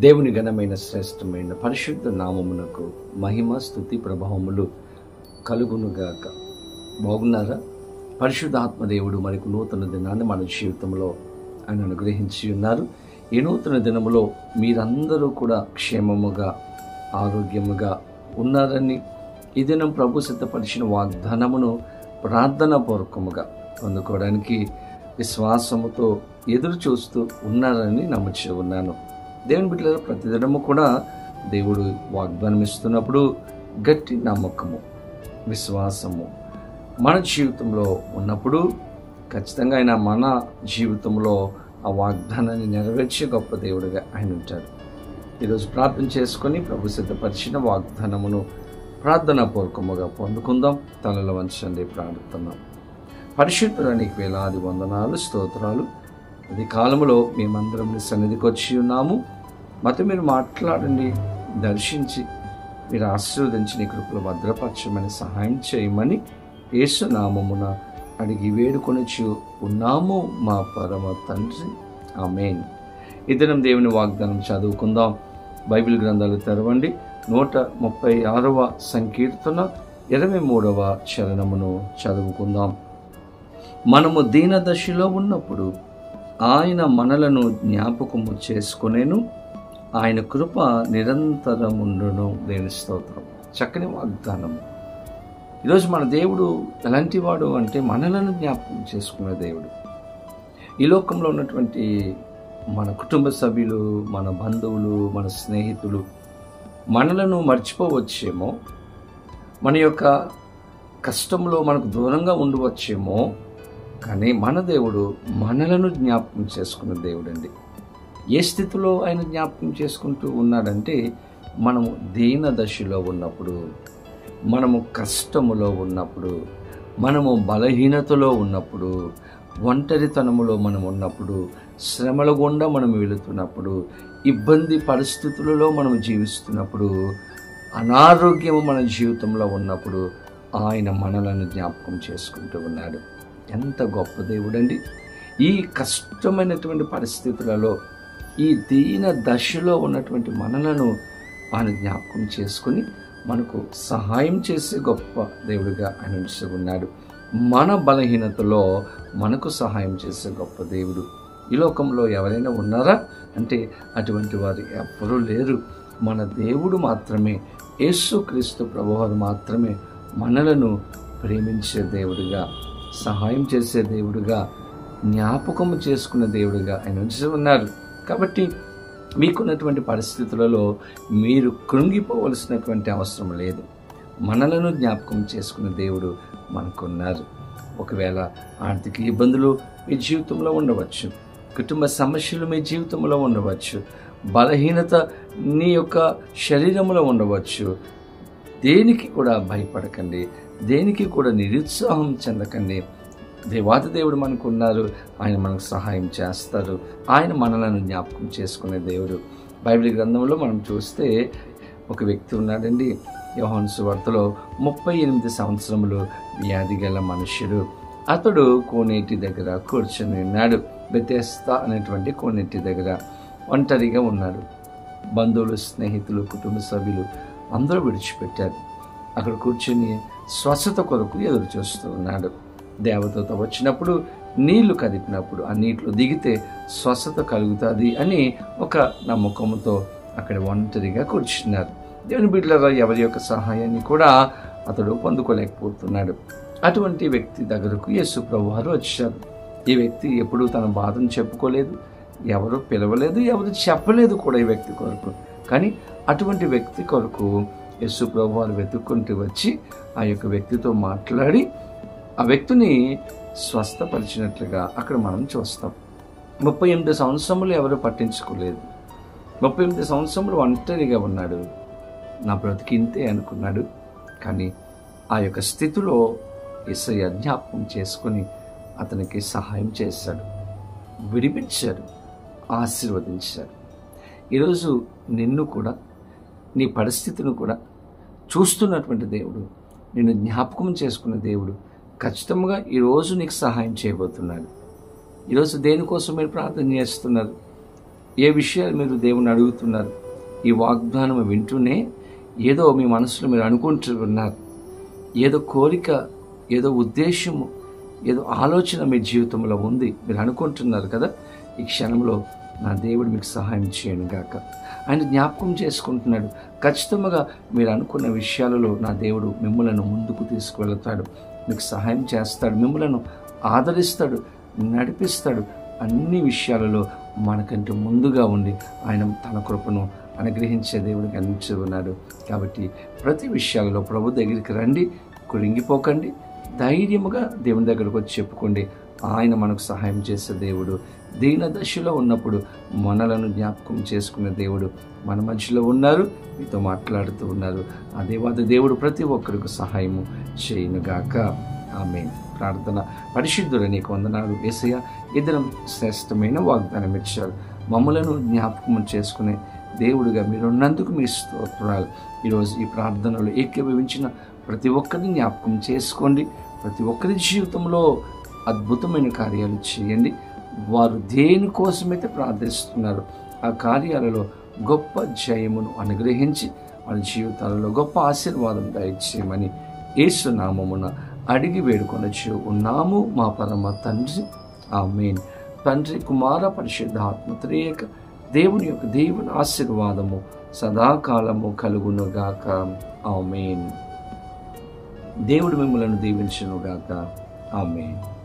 దేవుని ఘనమైన శ్రేష్టమైన పరిశుద్ధ నామమునకు మహిమ స్తుతి ప్రభావములు కలుగునుగాక. బాగున్నారా? పరిశుద్ధాత్మదేవుడు మనకు నూతన దినాన్ని మన జీవితంలో ఆయన అనుగ్రహించి ఉన్నారు. ఈ నూతన దినములో మీరందరూ కూడా క్షేమముగా ఆరోగ్యముగా ఉన్నారని, ఈ దినం ప్రభు సిద్ధపరిచిన వాగ్దానమును ప్రార్థనాపూర్వకముగా పొందుకోవడానికి విశ్వాసముతో ఎదురు చూస్తూ ఉన్నారని నమ్ముచూ ఉన్నాను. దేవుని బిడ్డల ప్రతిదినము కూడా దేవుడు వాగ్దానం ఇస్తున్నప్పుడు గట్టి నమ్మకము, విశ్వాసము మన జీవితంలో ఉన్నప్పుడు ఖచ్చితంగా ఆయన మన జీవితంలో ఆ వాగ్దానాన్ని నెరవేర్చే గొప్ప దేవుడిగా ఆయన ఉంటాడు. ఈరోజు ప్రార్థన చేసుకొని ప్రభు సిద్ధపరిచిన వాగ్దానమును ప్రార్థనాపూర్వకముగా పొందుకుందాం. తలలో వంచండి, ప్రార్థిస్తున్నాం. పరిశుద్ధుడానికి వేలాది వందనాలు, స్తోత్రాలు. అది కాలంలో మేమందరం నీ సన్నిధికి వచ్చి ఉన్నాము. మాతో మీరు మాట్లాడండి, దర్శించి మీరు ఆశీర్వదించి నీ కృపలో భద్రపరచమని సహాయం చేయమని యేసు నామమున అడిగి వేడుకొనిచు ఉన్నాము మా పరమ తండ్రి, ఆమేన్. ఈ దినం దేవుని వాగ్దానం చదువుకుందాం. బైబిల్ గ్రంథాలు తెరవండి. 136వ సంకీర్తన 23వ చరణమును చదువుకుందాం. మనము దీనదశలో ఉన్నప్పుడు ఆయన మనలను జ్ఞాపకము చేసుకునేను, ఆయన కృప నిరంతరముండును. దేవుని స్తోత్రం. చక్కని వాగ్దానము. ఈరోజు మన దేవుడు ఎలాంటి వాడు అంటే మనలను జ్ఞాపకం చేసుకునే దేవుడు. ఈ లోకంలో ఉన్నటువంటి మన కుటుంబ సభ్యులు, మన బంధువులు, మన స్నేహితులు మనలను మర్చిపోవచ్చేమో, మన యొక్క కష్టంలో మనకు దూరంగా ఉండవచ్చేమో, కానీ మన దేవుడు మనలను జ్ఞాపకం చేసుకున్న దేవుడు అండి. ఏ స్థితిలో ఆయన జ్ఞాపకం చేసుకుంటూ ఉన్నాడంటే, మనము దీన దశలో ఉన్నప్పుడు, మనము కష్టములో ఉన్నప్పుడు, మనము బలహీనతలో ఉన్నప్పుడు, ఒంటరితనములో మనం ఉన్నప్పుడు, శ్రమల గుండా మనం వెళుతున్నప్పుడు, ఇబ్బంది పరిస్థితులలో మనం జీవిస్తున్నప్పుడు, అనారోగ్యము మన జీవితంలో ఉన్నప్పుడు ఆయన మనలను జ్ఞాపకం చేసుకుంటూ ఉన్నాడు. ఎంత గొప్ప దేవుడండి! ఈ కష్టమైనటువంటి పరిస్థితులలో, ఈ దీన దశలో ఉన్నటువంటి మనలను ఆయన జ్ఞాపకం చేసుకుని మనకు సహాయం చేసే గొప్ప దేవుడిగా ఆయన ఉన్నాడు. మన బలహీనతలో మనకు సహాయం చేసే గొప్ప దేవుడు ఈ లోకంలో ఎవరైనా ఉన్నారా అంటే అటువంటి వారు ఎవ్వరూ లేరు. మన దేవుడు మాత్రమే, యేసుక్రీస్తు ప్రభువారు మాత్రమే మనలను ప్రేమించే దేవుడిగా, సహాయం చేసే దేవుడిగా, జ్ఞాపకము చేసుకునే దేవుడిగా ఆయన ఉన్నారు. కాబట్టి మీకున్నటువంటి పరిస్థితులలో మీరు కృంగిపోవలసినటువంటి అవసరం లేదు. మనలను జ్ఞాపకం చేసుకునే దేవుడు మనకున్నారు. ఒకవేళ ఆర్థిక ఇబ్బందులు మీ జీవితంలో ఉండవచ్చు, కుటుంబ సమస్యలు మీ జీవితంలో ఉండవచ్చు, బలహీనత నీ యొక్క శరీరంలో ఉండవచ్చు. దేనికి కూడా భయపడకండి, దేనికి కూడా నిరుత్సాహం చెందకండి. దేవాది దేవుడు మనకు ఉన్నారు. ఆయన మనకు సహాయం చేస్తారు. ఆయన మనలను జ్ఞాపకం చేసుకునే దేవుడు. బైబిల్ గ్రంథంలో మనం చూస్తే ఒక వ్యక్తి ఉన్నాడండి. యోహాను సువార్తలో 38 సంవత్సరములు వ్యాధి గల మనుష్యుడు. అతడు కోనేటి దగ్గర కూర్చొని ఉన్నాడు. బెతెస్దా అనేటువంటి కోనేటి దగ్గర ఒంటరిగా ఉన్నాడు. బంధువులు, స్నేహితులు, కుటుంబ సభ్యులు అందరూ విడిచిపెట్టారు. అక్కడ కూర్చొని స్వస్థత కొరకు ఎదురు చూస్తూ ఉన్నాడు. దేవతతో వచ్చినప్పుడు, నీళ్లు కదిపినప్పుడు ఆ నీటిలో దిగితే స్వస్థత కలుగుతుంది అని ఒక నమ్మకంతో అక్కడ ఒంటరిగా కూర్చున్నారు. దేవుని బిడ్డలారా, ఎవరి యొక్క సహాయాన్ని కూడా అతడు పొందుకోలేకపోతున్నాడు. అటువంటి వ్యక్తి దగ్గరకు యేసు ప్రభువారు వచ్చారు. ఈ వ్యక్తి ఎప్పుడూ తన బాధను చెప్పుకోలేదు, ఎవరు పిలవలేదు, ఎవరు చెప్పలేదు కూడా ఈ వ్యక్తి కొరకు. కానీ అటువంటి వ్యక్తి కొరకు యేసు ప్రభువారు వెతుక్కుంటూ వచ్చి ఆ యొక్క వ్యక్తితో మాట్లాడి ఆ వ్యక్తిని స్వస్థపరిచినట్లుగా అక్కడ మనం చూస్తాం. 38 సంవత్సరములు ఎవరు పట్టించుకోలేదు. 38 సంవత్సరములు ఒంటరిగా ఉన్నాడు. నా బ్రతికింతే అనుకున్నాడు. కానీ ఆ యొక్క స్థితిలో యేసయ్య జ్ఞాపకం చేసుకుని అతనికి సహాయం చేశాడు, విడిపించాడు, ఆశీర్వదించాడు. ఈరోజు నిన్ను కూడా, నీ పరిస్థితిని కూడా చూస్తున్నటువంటి దేవుడు, నిన్ను జ్ఞాపకం చేసుకున్న దేవుడు ఖచ్చితంగా ఈరోజు నీకు సహాయం చేయబోతున్నాడు. ఈరోజు దేనికోసం మీరు ప్రార్థన చేస్తున్నారు? ఏ విషయాలు మీరు దేవుని అడుగుతున్నారు? ఈ వాగ్దానం వింటూనే ఏదో మీ మనసులో మీరు అనుకుంటున్నారు, ఏదో కోరిక, ఏదో ఉద్దేశము, ఏదో ఆలోచన మీ జీవితంలో ఉంది, మీరు అనుకుంటున్నారు కదా. ఈ క్షణంలో నా దేవుడు మీకు సహాయం చేయను గాక. ఆయన జ్ఞాపకం చేసుకుంటున్నాడు. ఖచ్చితంగా మీరు అనుకున్న విషయాలలో నా దేవుడు మిమ్మలను ముందుకు తీసుకువెళతాడు, మీకు సహాయం చేస్తాడు, మిమ్మలను ఆదరిస్తాడు, నడిపిస్తాడు. అన్ని విషయాలలో మనకంటే ముందుగా ఉండి ఆయన తన కృపను అనుగ్రహించే దేవుడికి అందించి ఉన్నాడు. కాబట్టి ప్రతి విషయాలలో ప్రభు దగ్గరికి రండి, కురింగిపోకండి, ధైర్యముగా దేవుని దగ్గరకు వచ్చి చెప్పుకోండి. ఆయన మనకు సహాయం చేసే దేవుడు. దీన దశలో ఉన్నప్పుడు మనలను జ్ఞాపకం చేసుకునే దేవుడు మన మధ్యలో ఉన్నారు, మీతో మాట్లాడుతూ ఉన్నారు. ఆ దేవాది దేవుడు ప్రతి ఒక్కరికి సహాయము చేయునుగాక. ఆమేన్. ప్రార్థన. పరిశుద్ధుడ నీకు వందనాలు యేసయ్య. ఇద్దరం శ్రేష్టమైన వాగ్దానం ఇచ్చారు. మమ్మలను జ్ఞాపకం చేసుకునే దేవుడిగా మీరున్నందుకు మీ స్తోత్రాలు. ఈరోజు ఈ ప్రార్థనలో ఏకీభవించిన ప్రతి ఒక్కరిని జ్ఞాపకం చేసుకోండి. ప్రతి ఒక్కరి జీవితంలో అద్భుతమైన కార్యాలు చేయండి. వారు దేనికోసమైతే ప్రార్థిస్తున్నారు ఆ కార్యాలలో గొప్ప జయమును అనుగ్రహించి వాళ్ళ జీవితాలలో గొప్ప ఆశీర్వాదం దయచేయమని యేసు నామమున అడిగి వేడుకొనొచ్చు ఉన్నాము మా పరమ తండ్రి. ఆమేన్. తండ్రి, కుమార, పరిశుద్ధాత్మ త్రియేక దేవుని ఆశీర్వాదము సదాకాలము కలుగునుగాక. ఆమేన్. దేవుడు మిమ్మలను దీవించునుగాక. ఆమేన్.